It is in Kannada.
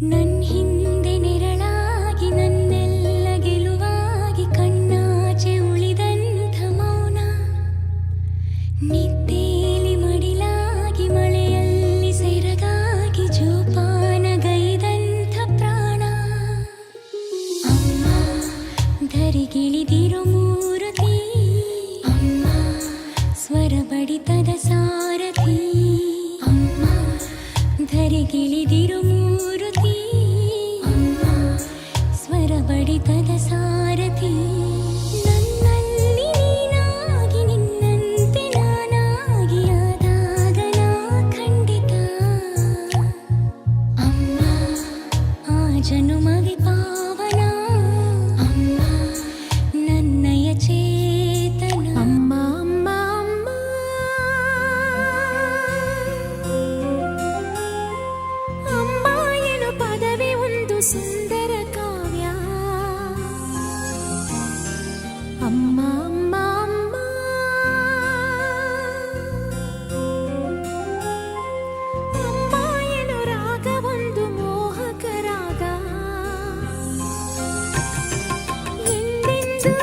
ನನ್ ಹಿಂದೆ ನೆರಳಾಗಿ ನನ್ನೆಲ್ಲ ಗೆಲುವಾಗಿ ಕಣ್ಣಾಚೆ ಉಳಿದಂಥ ಮೌನ, ನಿದ್ದೇಲಿ ಮಡಿಲಾಗಿ ಮಳೆಯಲ್ಲಿ ಸೆರಗಾಗಿ ಜೋಪಾನಗೈದಂಥ ಪ್ರಾಣ. ಅಮ್ಮ ಧರಿಗಿಳಿದಿರೋ ಮೂರುತಿ, ಅಮ್ಮ ಸ್ವರ ಬಡಿತದ ಸಾರಥಿ, ಅಮ್ಮ ಧರಿಗಿಳಿದಿರೋ ಮೂರುತಿ, ಅಮ್ಮ ಸ್ವರ ಬಡಿತದ ಸಾರಥಿ. ನನ್ನಲ್ಲಿ ನೀನಾಗಿ ನಿನ್ನಂತೆ ನಾನಾಗಿ ಆದಾಗ ನಾ ಖಂಡಿತ ಅಮ್ಮ ಆ ಜನುಮವೇ ಪಾವನ, ಅಮ್ಮ ನನ್ನಯ ಚೇತನ. ಅಮ್ಮ ಅಮ್ಮ ಅಮ್ಮ ಅಮ್ಮ ಎನು ಪದವೇ ಒಂದು ಸುಂದರ ಕಾವ್ಯ. ಅಮ್ಮ ಅಮ್ಮ ಅಮ್ಮ ಅಮ್ಮ ಎನು ರಾಗ ಒಂದು ಮೋಹಕ ರಾಗ. ಎಂದೆಂದೂ